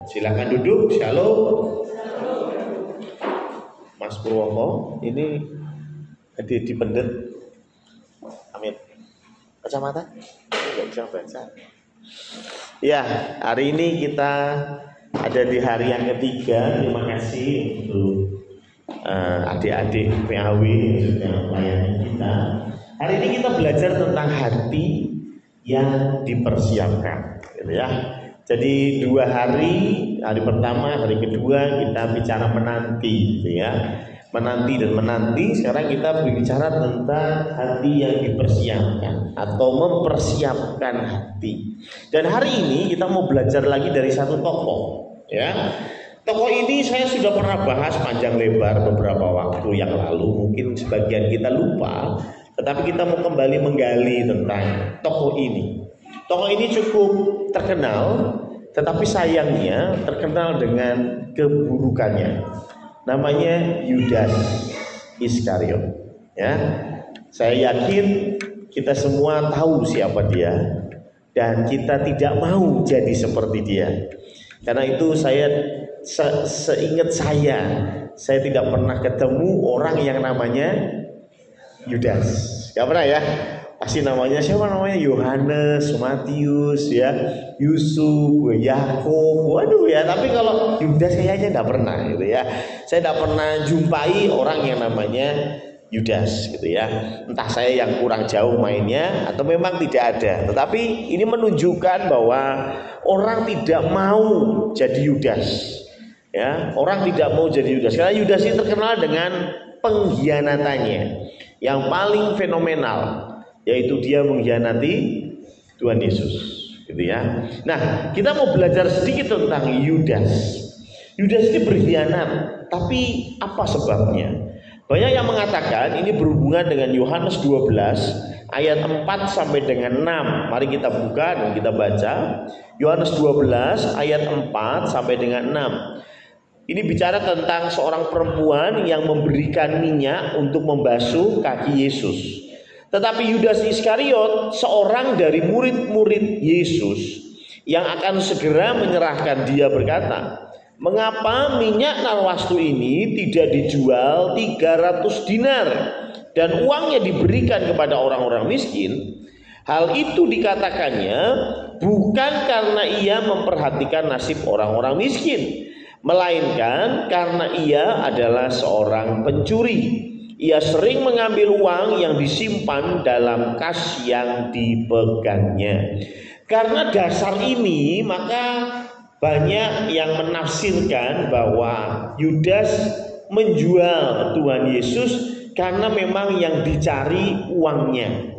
Silakan duduk. Shalom. Mas Purwoko, ini di pendet. Amin. Kacamata? Enggak bisa baca. Ya, hari ini kita ada di hari yang ketiga. Terima kasih untuk adik-adik PAW yang sudah melayani kita. Hari ini kita belajar tentang hati yang dipersiapkan, gitu ya. Jadi 2 hari, hari pertama, hari kedua kita bicara menanti, gitu ya. Menanti dan menanti. Sekarang kita berbicara tentang hati yang dipersiapkan atau mempersiapkan hati. Dan hari ini kita mau belajar lagi dari satu tokoh, ya. Tokoh ini saya sudah pernah bahas panjang lebar beberapa waktu yang lalu. Mungkin sebagian kita lupa, tetapi kita mau kembali menggali tentang tokoh ini. Tokoh ini cukup terkenal, tetapi sayangnya terkenal dengan keburukannya. Namanya Yudas Iskariot. Ya, saya yakin kita semua tahu siapa dia, dan kita tidak mau jadi seperti dia. Karena itu seingat saya tidak pernah ketemu orang yang namanya Yudas. Gak pernah ya? Pasti namanya siapa namanya? Yohanes, Matius, ya, Yusuf, Yakub. Waduh ya, tapi kalau Yudas kayaknya nggak pernah gitu ya. Saya nggak pernah jumpai orang yang namanya Yudas gitu ya. Entah saya yang kurang jauh mainnya atau memang tidak ada. Tetapi ini menunjukkan bahwa orang tidak mau jadi Yudas. Ya, orang tidak mau jadi Yudas. Karena Yudas ini terkenal dengan pengkhianatannya yang paling fenomenal, yaitu dia mengkhianati Tuhan Yesus, gitu ya. Nah, kita mau belajar sedikit tentang Yudas. Yudas ini berkhianat, tapi apa sebabnya? Banyak yang mengatakan ini berhubungan dengan Yohanes 12 ayat 4 sampai dengan 6. Mari kita buka dan kita baca. Yohanes 12 ayat 4 sampai dengan 6. Ini bicara tentang seorang perempuan yang memberikan minyak untuk membasuh kaki Yesus. Tetapi Yudas Iskariot, seorang dari murid-murid Yesus yang akan segera menyerahkan dia, berkata, "Mengapa minyak narwastu ini tidak dijual 300 dinar dan uangnya diberikan kepada orang-orang miskin?" Hal itu dikatakannya bukan karena ia memperhatikan nasib orang-orang miskin, melainkan karena ia adalah seorang pencuri. Ia sering mengambil uang yang disimpan dalam kas yang dipegangnya. Karena dasar ini, maka banyak yang menafsirkan bahwa Yudas menjual Tuhan Yesus karena memang yang dicari uangnya.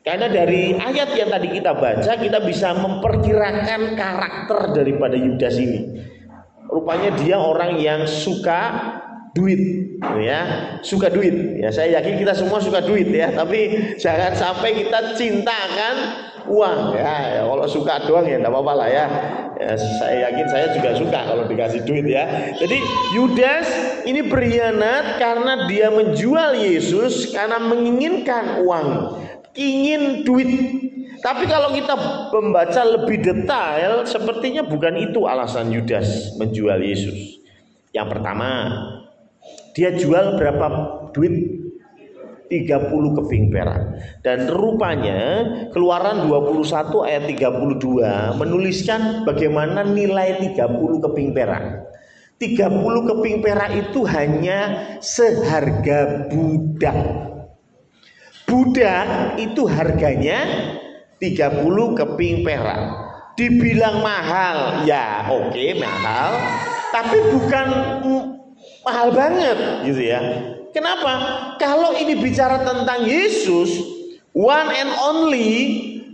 Karena dari ayat yang tadi kita baca, kita bisa memperkirakan karakter daripada Yudas ini. Rupanya dia orang yang suka duit, ya, suka duit. Ya, saya yakin kita semua suka duit ya, tapi jangan sampai kita cintakan uang. Ya, kalau suka doang ya enggak apa-apa lah ya. Saya yakin saya juga suka kalau dikasih duit ya. Jadi Yudas ini berkhianat karena dia menjual Yesus karena menginginkan uang, ingin duit. Tapi kalau kita membaca lebih detail, sepertinya bukan itu alasan Yudas menjual Yesus. Yang pertama, dia jual berapa duit? 30 keping perak. Dan rupanya Keluaran 21 ayat 32 menuliskan bagaimana nilai 30 keping perak. 30 keping perak itu hanya seharga budak. Budak itu harganya 30 keping perak. Dibilang mahal, ya oke, mahal, tapi bukan mahal banget gitu ya. Kenapa? Kalau ini bicara tentang Yesus, one and only,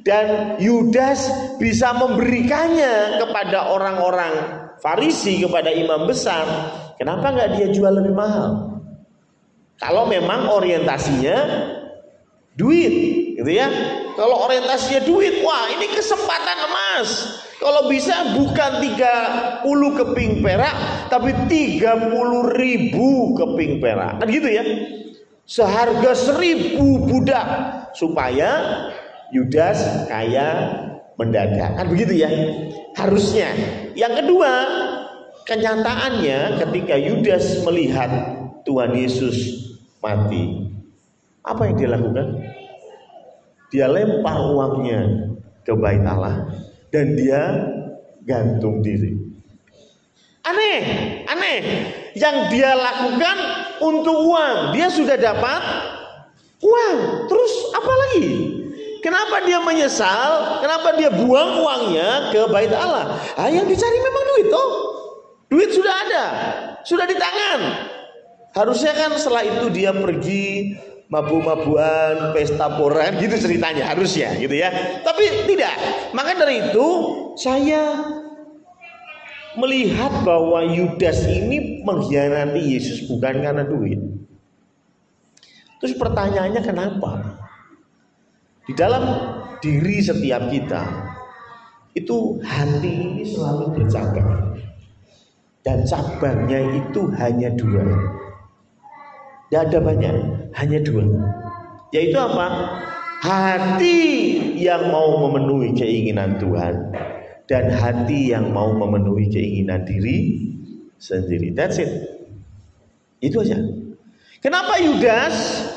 dan Yudas bisa memberikannya kepada orang-orang Farisi, kepada imam besar, kenapa nggak dia jual lebih mahal? Kalau memang orientasinya duit, gitu ya. Kalau orientasinya duit, wah ini kesempatan emas. Kalau bisa bukan 30 keping perak, tapi 30.000 keping perak. Kan gitu ya. Seharga 1.000 budak supaya Yudas kaya mendadak. Kan begitu ya. Harusnya. Yang kedua, kenyataannya ketika Yudas melihat Tuhan Yesus mati, apa yang dia lakukan? Dia lempar uangnya ke bait Allah dan dia gantung diri. Aneh. Yang dia lakukan untuk uang, dia sudah dapat uang. Terus apa lagi? Kenapa dia menyesal? Kenapa dia buang uangnya ke bait Allah? Yang dicari memang duit toh. Duit sudah ada, sudah di tangan. Harusnya kan setelah itu dia pergi mabuk-mabukan, pesta poran gitu ceritanya, harusnya gitu ya. Tapi tidak. Maka dari itu saya melihat bahwa Yudas ini mengkhianati Yesus bukan karena duit. Terus pertanyaannya kenapa? Di dalam diri setiap kita itu hati ini selalu bercabang. Dan cabangnya itu hanya dua. Tidak ada banyak, hanya dua. Yaitu apa? Hati yang mau memenuhi keinginan Tuhan dan hati yang mau memenuhi keinginan diri sendiri. That's it. Itu aja. Kenapa Yudas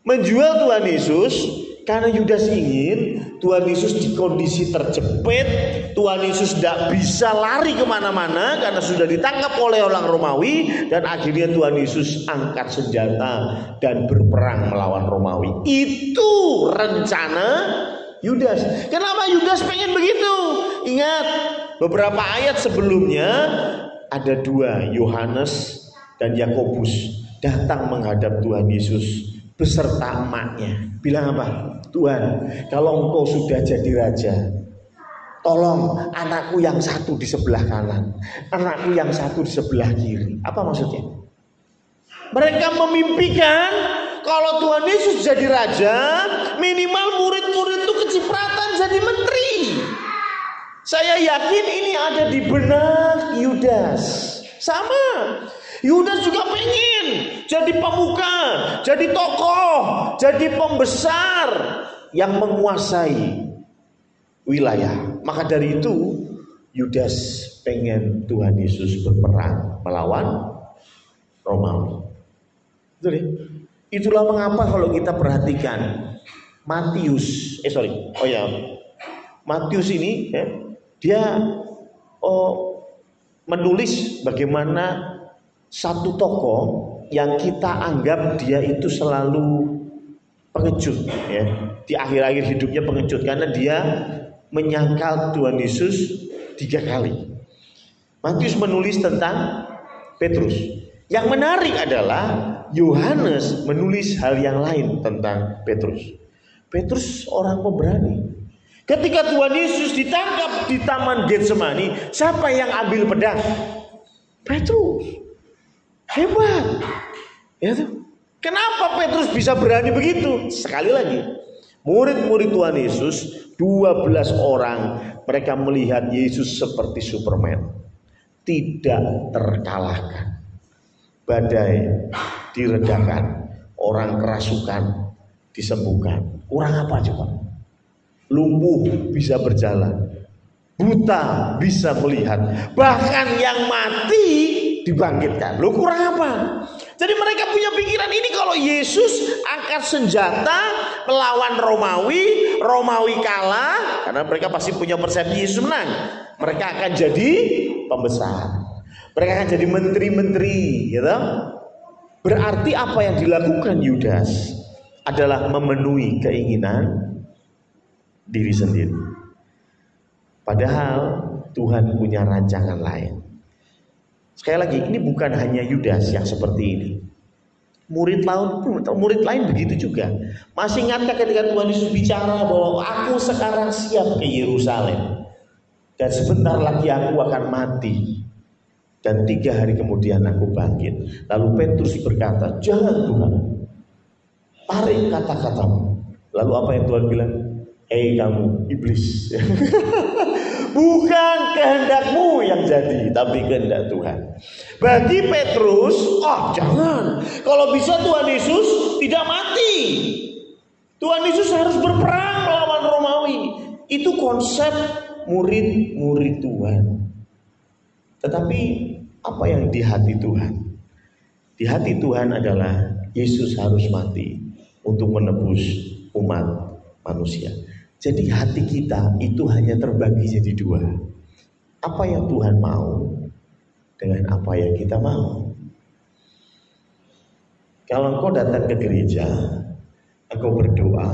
menjual Tuhan Yesus? Karena Yudas ingin Tuhan Yesus di kondisi terjepit, Tuhan Yesus tidak bisa lari kemana-mana karena sudah ditangkap oleh orang Romawi, dan akhirnya Tuhan Yesus angkat senjata dan berperang melawan Romawi. Itu rencana Yudas. Kenapa Yudas pengen begitu? Ingat, beberapa ayat sebelumnya ada dua, Yohanes dan Yakobus, datang menghadap Tuhan Yesus beserta emaknya. Bilang apa? Tuhan, kalau engkau sudah jadi raja, tolong anakku yang satu di sebelah kanan, anakku yang satu di sebelah kiri. Apa maksudnya? Mereka memimpikan kalau Tuhan Yesus jadi raja, minimal murid-murid itu kecipratan jadi menteri. Saya yakin ini ada di benak Yudas. Sama, Yudas juga pengen jadi pemuka, jadi tokoh, jadi pembesar yang menguasai wilayah. Maka dari itu Yudas pengen Tuhan Yesus berperang melawan Romawi. Betul ya? Itulah mengapa kalau kita perhatikan Matius ini ya, dia menulis bagaimana satu tokoh yang kita anggap dia itu selalu pengecut ya. Di akhir-akhir hidupnya pengecut karena dia menyangkal Tuhan Yesus 3 kali. Matius menulis tentang Petrus. Yang menarik adalah Yohanes menulis hal yang lain tentang Petrus. Petrus orang pemberani. Ketika Tuhan Yesus ditangkap di Taman Getsemani, siapa yang ambil pedang? Petrus. Hebat. Ya tuh. Kenapa Petrus bisa berani begitu? Sekali lagi, murid-murid Tuhan Yesus 12 orang, mereka melihat Yesus seperti Superman, tidak terkalahkan. Badai diredakan, orang kerasukan disembuhkan. Kurang apa coba? Lumpuh bisa berjalan, buta bisa melihat, bahkan yang mati dibangkitkan. Lu kurang apa? Jadi mereka punya pikiran ini, kalau Yesus angkat senjata melawan Romawi, Romawi kalah, karena mereka pasti punya persepsi Yesus menang. Mereka akan jadi pembesar, mereka akan jadi menteri-menteri, gitu. Berarti apa yang dilakukan Yudas adalah memenuhi keinginan diri sendiri. Padahal Tuhan punya rancangan lain. Sekali lagi, ini bukan hanya Yudas yang seperti ini. Murid lain begitu juga. Masih ingatkah ketika Tuhan Yesus bicara bahwa aku sekarang siap ke Yerusalem, dan sebentar lagi aku akan mati, dan 3 hari kemudian aku bangkit. Lalu Petrus berkata, jangan Tuhan, tarik kata-katamu. Lalu apa yang Tuhan bilang? Hei kamu iblis, bukan kehendakmu yang jadi, tapi kehendak Tuhan. Bagi Petrus, jangan. Kalau bisa Tuhan Yesus tidak mati. Tuhan Yesus harus berperang melawan Romawi. Itu konsep murid-murid Tuhan. Tetapi Apa yang di hati Tuhan? Di hati Tuhan adalah Yesus harus mati untuk menebus umat manusia. Jadi hati kita itu hanya terbagi jadi dua. Apa yang Tuhan mau dengan apa yang kita mau. Kalau engkau datang ke gereja, engkau berdoa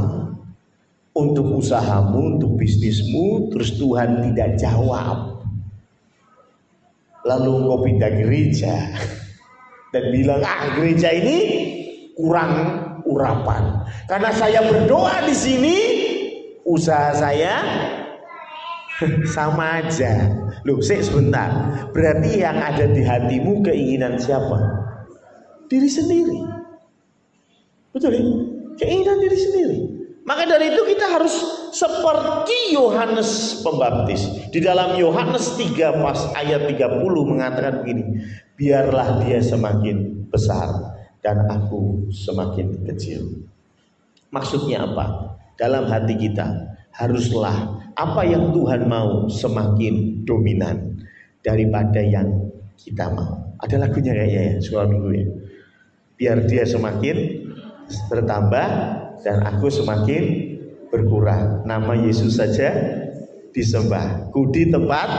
untuk usahamu, untuk bisnismu, terus Tuhan tidak jawab, lalu engkau pindah gereja dan bilang, gereja ini kurang urapan. Karena saya berdoa di sini, usaha saya sama aja. Loh, sebentar. Berarti yang ada di hatimu keinginan siapa? Diri sendiri. Betul ya? Keinginan diri sendiri. Maka dari itu kita harus seperti Yohanes Pembaptis. Di dalam Yohanes 3 pas ayat 30 mengatakan begini, biarlah dia semakin besar dan aku semakin kecil. Maksudnya apa? Dalam hati kita haruslah apa yang Tuhan mau semakin dominan daripada yang kita mau. Ada lagunya kayaknya ya, sekolah minggu ya. Biar dia semakin bertambah dan aku semakin berkurang. Nama Yesus saja disembah. Ku di tempat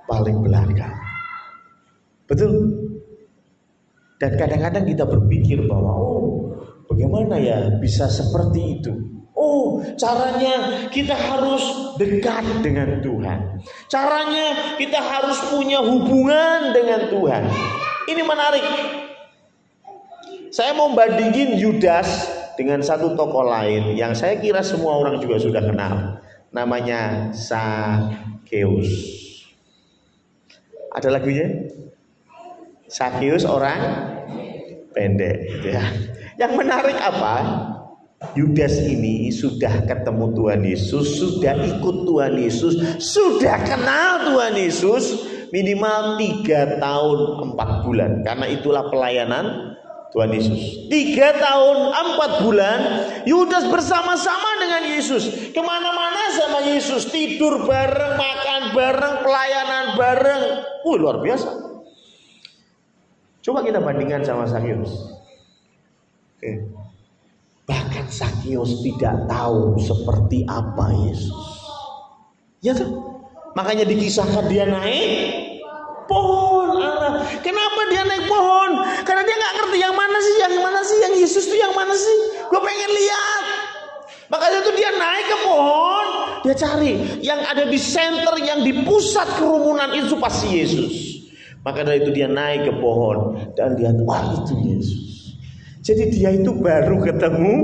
paling belakang. Betul? Dan kadang-kadang kita berpikir bahwa bagaimana ya bisa seperti itu? Caranya kita harus dekat dengan Tuhan. Caranya kita harus punya hubungan dengan Tuhan. Ini menarik. Saya mau bandingin Yudas dengan satu tokoh lain yang saya kira semua orang juga sudah kenal. Namanya Zakheus. Ada lagunya? Zakheus orang pendek gitu ya. Yang menarik apa? Yudas ini sudah ketemu Tuhan Yesus, sudah ikut Tuhan Yesus, sudah kenal Tuhan Yesus minimal 3 tahun 4 bulan. Karena itulah pelayanan Tuhan Yesus. 3 tahun 4 bulan Yudas bersama-sama dengan Yesus, kemana-mana sama Yesus, tidur bareng, makan bareng, pelayanan bareng. Luar biasa. Coba kita bandingkan sama Zakheus. Oke. Bahkan Zakheus tidak tahu seperti apa Yesus. Ya kan? Makanya dikisahkan dia naik pohon ara. Kenapa dia naik pohon? Karena dia nggak ngerti yang mana sih, yang Yesus itu yang mana sih? Gue pengen lihat. Makanya itu dia naik ke pohon, dia cari yang ada di center, yang di pusat kerumunan itu pasti Yesus. Maka dari itu dia naik ke pohon dan lihat, wah itu Yesus. Jadi dia itu baru ketemu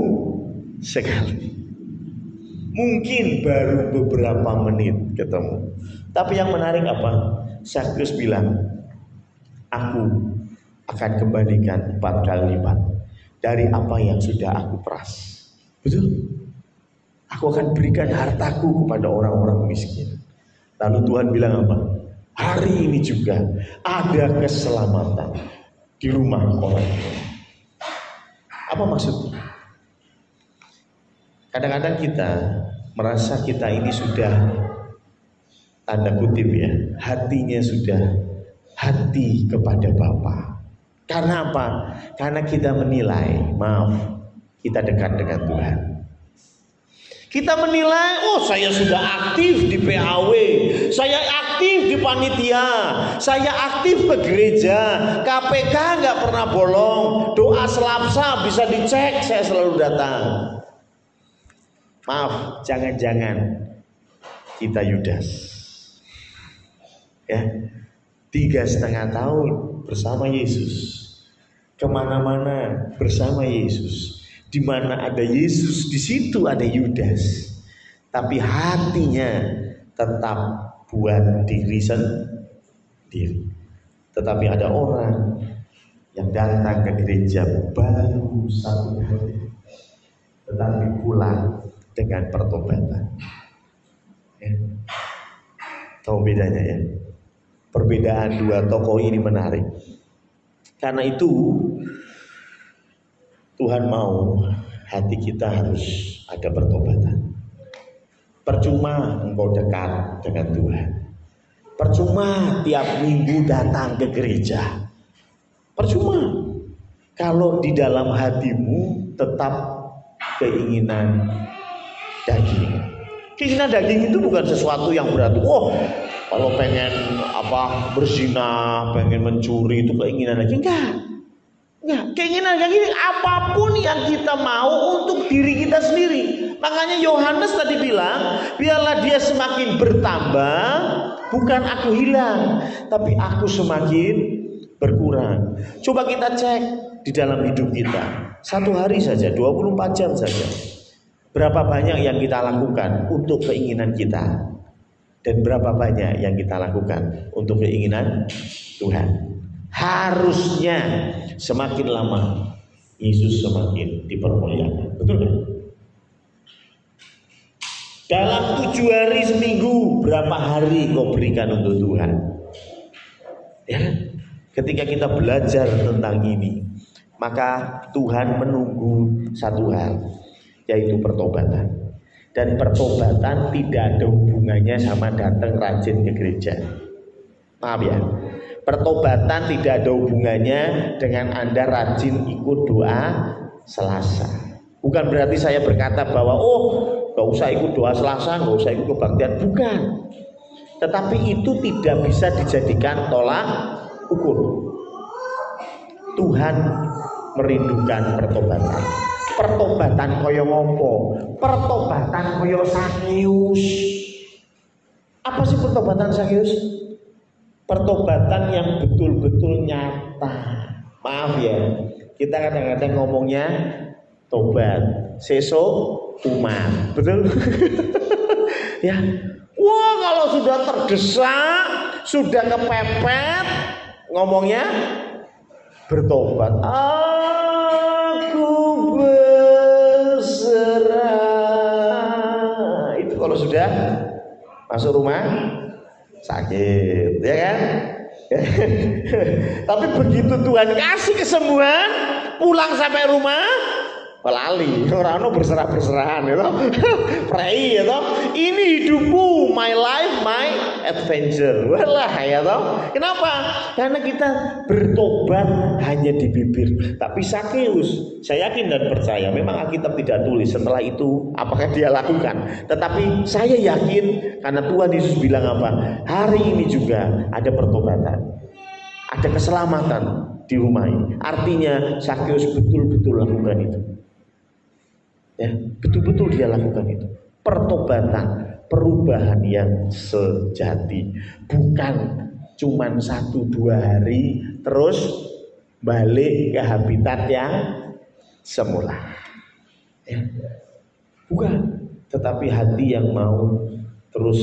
sekali. Mungkin baru beberapa menit ketemu. Tapi yang menarik apa? Zakheus bilang, aku akan kembalikan 4 kali lipat dari apa yang sudah aku peras. Betul? Aku akan berikan hartaku kepada orang-orang miskin. Lalu Tuhan bilang apa? Hari ini juga ada keselamatan di rumah orang. Apa maksudnya? Kadang-kadang kita merasa kita ini sudah, tanda kutip ya, hatinya sudah hati kepada Bapa. Karena apa? Karena kita menilai, kita dekat dengan Tuhan. Kita menilai, saya sudah aktif di PAW, saya aktif di panitia, saya aktif ke gereja, KPK nggak pernah bolong, doa selapsa bisa dicek, saya selalu datang. Maaf, jangan-jangan kita Yudas. Ya, 3,5 tahun bersama Yesus, kemana-mana bersama Yesus. Di mana ada Yesus, di situ ada Yudas. Tapi hatinya tetap buat diri sendiri. Tetapi ada orang yang datang ke gereja baru 1 hari, tetapi pulang dengan pertobatan. Ya. Tahu bedanya ya? Perbedaan dua tokoh ini menarik. Karena itu Tuhan mau hati kita harus ada pertobatan. Percuma engkau dekat dengan Tuhan. Percuma tiap minggu datang ke gereja. Percuma kalau di dalam hatimu tetap keinginan daging. Keinginan daging itu bukan sesuatu yang berat. Oh, kalau pengen berzina, pengen mencuri itu keinginan daging. Enggak. Keinginan daging apapun yang kita mau untuk diri kita sendiri. Makanya Yohanes tadi bilang, biarlah dia semakin bertambah, bukan aku hilang, tapi aku semakin berkurang. Coba kita cek di dalam hidup kita. Satu hari saja, 24 jam saja. Berapa banyak yang kita lakukan untuk keinginan kita, dan berapa banyak yang kita lakukan untuk keinginan Tuhan. Harusnya semakin lama Yesus semakin dipermuliakan. Betul kan? Dalam 7 hari seminggu, berapa hari kau berikan untuk Tuhan? Ya, ketika kita belajar tentang ini, maka Tuhan menunggu satu hal, yaitu pertobatan. Dan pertobatan tidak ada hubungannya sama datang rajin ke gereja. Maaf ya, pertobatan tidak ada hubungannya dengan Anda rajin ikut doa Selasa. Bukan berarti saya berkata bahwa gak usah ikut doa Selasa, gak usah ikut kebaktian. Bukan. Tetapi itu tidak bisa dijadikan tolak ukur. Tuhan merindukan pertobatan. Pertobatan koyo ngopo? Pertobatan koyo Sakeus. Apa sih pertobatan Sakeus? Pertobatan yang betul-betul nyata. Maaf ya, kita kadang-kadang ngomongnya tobat, sesok umat, betul? Ya, wah kalau sudah terdesak, sudah kepepet, ngomongnya bertobat. Aku berserah. Itu kalau sudah masuk rumah sakit, ya kan? Tapi begitu Tuhan kasih kesembuhan, pulang sampai rumah lali, orang berserah-berserahan, ya toh? Pray, ya toh? Ini hidupku, my life, my adventure. Walah, ya toh? Kenapa? Karena kita bertobat hanya di bibir. Tapi Sakeus, saya yakin dan percaya, memang Alkitab tidak tulis setelah itu apakah dia lakukan. Tetapi saya yakin karena Tuhan Yesus bilang apa? Hari ini juga ada pertobatan, ada keselamatan di rumah ini. Artinya Sakeus betul-betul lakukan itu. Ya, betul-betul dia lakukan itu. Pertobatan, perubahan yang sejati, bukan cuman 1-2 hari terus balik ke habitat yang semula. Ya. Bukan, tetapi hati yang mau terus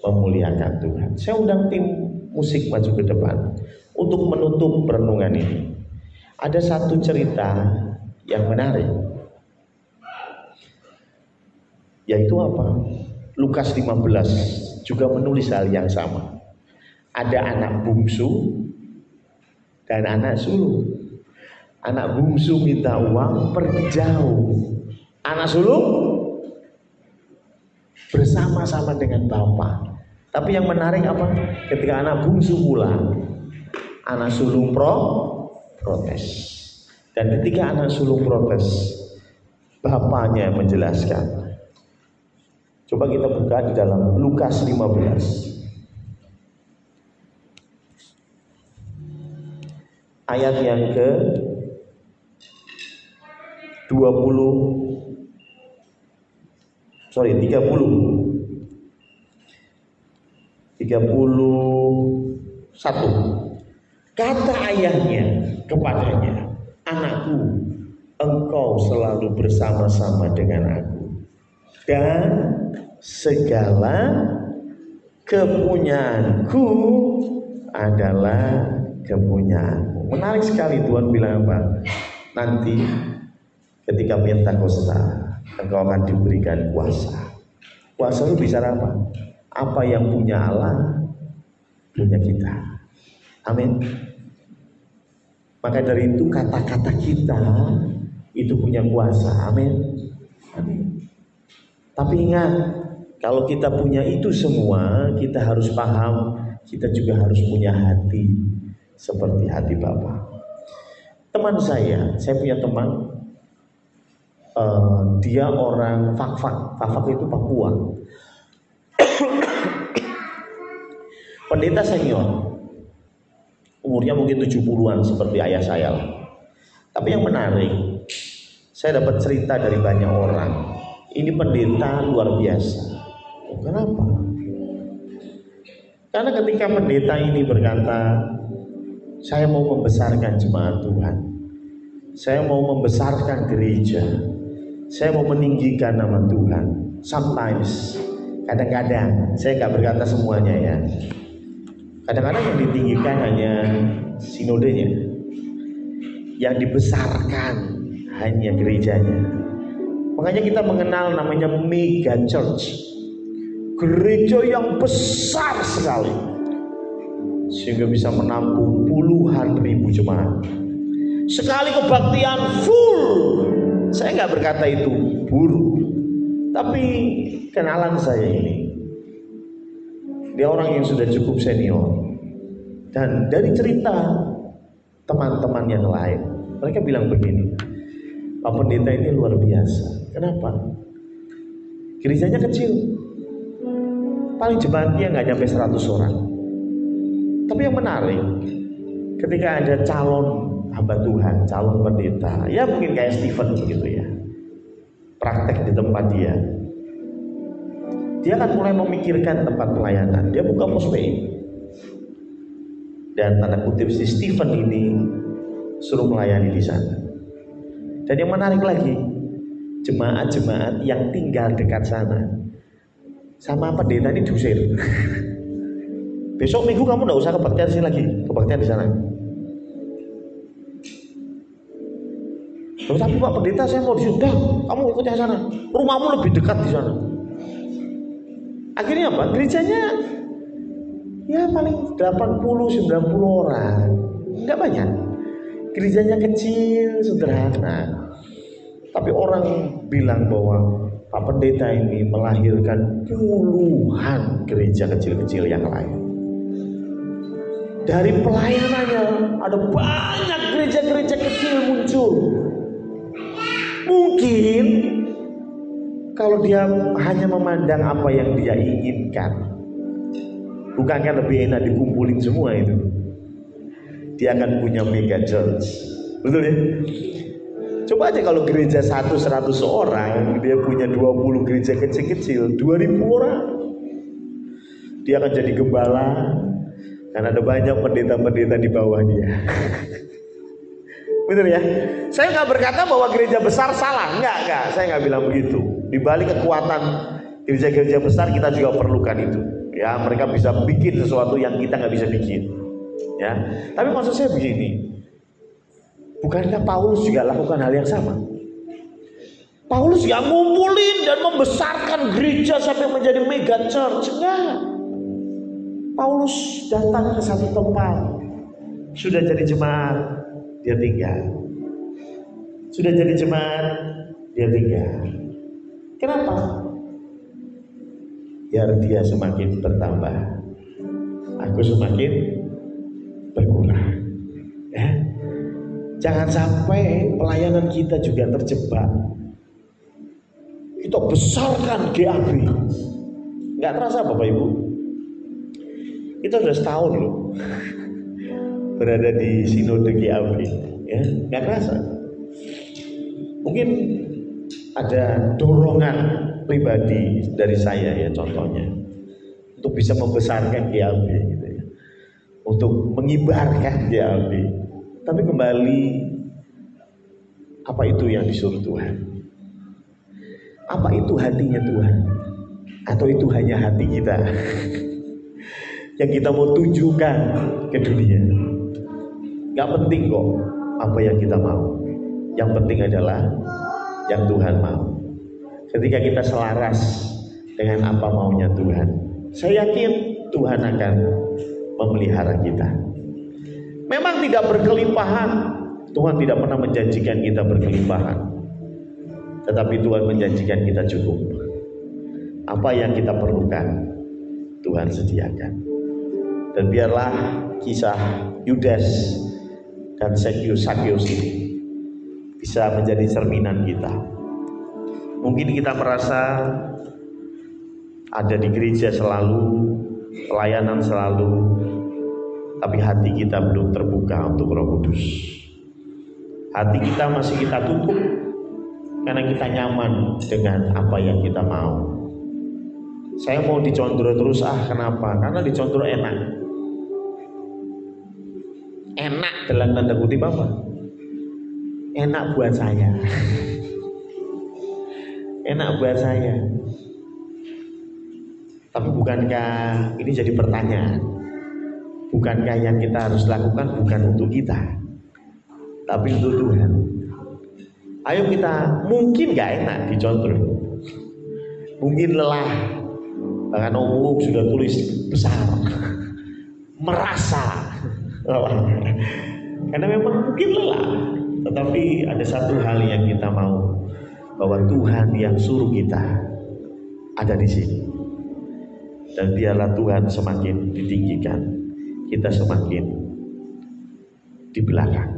memuliakan Tuhan. Saya undang tim musik maju ke depan untuk menutup perenungan ini. Ada satu cerita yang menarik, yaitu apa? Lukas 15 juga menulis hal yang sama. Ada anak bungsu dan anak sulung. Anak bungsu minta uang, pergi jauh. Anak sulung bersama-sama dengan bapak. Tapi yang menarik apa? Ketika anak bungsu pulang, anak sulung protes. Dan ketika anak sulung protes, bapaknya menjelaskan. Coba kita buka di dalam Lukas 15 ayat yang ke 31. Kata ayahnya kepadanya, "Anakku, engkau selalu bersama-sama dengan aku, dan segala kepunyaanku adalah kepunyaanmu." Menarik sekali, Tuhan bilang apa? Nanti ketika Pentakosta engkau akan diberikan kuasa. Kuasa itu bicara apa? Apa yang punya Allah punya kita. Amin. Maka dari itu kata-kata kita itu punya kuasa. Amin. Amin. Tapi ingat, kalau kita punya itu semua, kita harus paham kita juga harus punya hati seperti hati Bapa. Teman saya punya teman, dia orang Fak-Fak. Fak-Fak itu Papua. Pendeta senior, umurnya mungkin 70-an seperti ayah saya lah. Tapi yang menarik, saya dapat cerita dari banyak orang. Ini pendeta luar biasa. Kenapa? Karena ketika pendeta ini berkata, saya mau membesarkan jemaat Tuhan, saya mau membesarkan gereja, saya mau meninggikan nama Tuhan. Sometimes, kadang-kadang, saya nggak berkata semuanya ya. Kadang-kadang yang ditinggikan hanya sinodenya, yang dibesarkan hanya gerejanya. Makanya kita mengenal namanya mega church, gereja yang besar sekali, sehingga bisa menampung puluhan ribu jemaat. Sekali kebaktian full. Saya nggak berkata itu buruk, tapi kenalan saya ini, dia orang yang sudah cukup senior, dan dari cerita teman-teman yang lain, mereka bilang begini, Pak Pendeta ini luar biasa. Kenapa? Gerejanya kecil, paling jemaatnya nggak nyampe 100 orang. Tapi yang menarik, ketika ada calon hamba Tuhan, calon pendeta, ya mungkin kayak Stephen begitu ya, praktek di tempat dia akan mulai memikirkan tempat pelayanan. Dia buka pospay, dan tanda kutip si Stephen ini suruh melayani di sana. Dan yang menarik lagi, jemaat-jemaat yang tinggal dekat sana sama pendeta ini diusir. Besok minggu kamu nggak usah kebaktian sini lagi, kebaktian di sana. Loh, tapi Pak Pendeta saya mau disudah, kamu ikutnya ke sana. Rumahmu lebih dekat di sana. Akhirnya apa? Gerejanya ya paling 80-90 orang, nggak banyak. Gerejanya kecil, sederhana. Tapi orang bilang bahwa Pak Pendeta ini melahirkan puluhan gereja kecil-kecil yang lain. Dari pelayanannya ada banyak gereja-gereja kecil muncul. Mungkin kalau dia hanya memandang apa yang dia inginkan, bukankah lebih enak dikumpulin semua itu? Dia akan punya mega church. Betul ya? Coba aja kalau gereja 100 orang, dia punya 20 gereja kecil-kecil, 2000 orang. Dia akan jadi gembala, karena ada banyak pendeta-pendeta di bawah dia. Betul ya? Saya nggak berkata bahwa gereja besar salah, enggak, saya nggak bilang begitu. Di balik kekuatan gereja-gereja besar kita juga perlukan itu. Ya, mereka bisa bikin sesuatu yang kita nggak bisa bikin. Ya, tapi maksud saya begini, bukankah Paulus juga lakukan hal yang sama? Paulus yang ngumpulin dan membesarkan gereja sampai menjadi mega church, enggak. Paulus datang ke satu tempat, sudah jadi jemaat, dia tinggal. Sudah jadi jemaat, dia tinggal. Kenapa? Biar dia semakin bertambah, aku semakin berkurang. Ya. Jangan sampai pelayanan kita juga terjebak. Kita besarkan GAB, nggak terasa Bapak Ibu, kita sudah setahun loh berada di sinode GAB, ya nggak terasa. Mungkin ada dorongan pribadi dari saya ya, contohnya untuk bisa membesarkan GAB gitu ya, untuk mengibarkan GAB. Tapi kembali, apa itu yang disuruh Tuhan? Apa itu hatinya Tuhan? Atau itu hanya hati kita yang kita mau tunjukkan ke dunia? Gak penting kok apa yang kita mau. Yang penting adalah yang Tuhan mau. Ketika kita selaras dengan apa maunya Tuhan, saya yakin Tuhan akan memelihara kita. Memang tidak berkelimpahan, Tuhan tidak pernah menjanjikan kita berkelimpahan, tetapi Tuhan menjanjikan kita cukup. Apa yang kita perlukan, Tuhan sediakan. Dan biarlah kisah Yudas dan Sakyus ini bisa menjadi cerminan kita. Mungkin kita merasa ada di gereja selalu, pelayanan selalu, tapi hati kita belum terbuka untuk Roh Kudus. Hati kita masih kita tutup karena kita nyaman dengan apa yang kita mau. Saya mau dicondro terus, kenapa? Karena dicondro enak. Enak dalam tanda kutip apa? Enak buat saya. Enak buat saya. Tapi bukankah ini jadi pertanyaan? Bukankah yang kita harus lakukan bukan untuk kita, tapi untuk Tuhan? Ayo kita, mungkin gak enak dicontoh, mungkin lelah, bahkan sudah tulis besar, merasa lelah, karena memang mungkin lelah. Tetapi ada satu hal yang kita mau, bahwa Tuhan yang suruh kita ada di sini. Dan biarlah Tuhan semakin ditinggikan, kita semakin di belakang.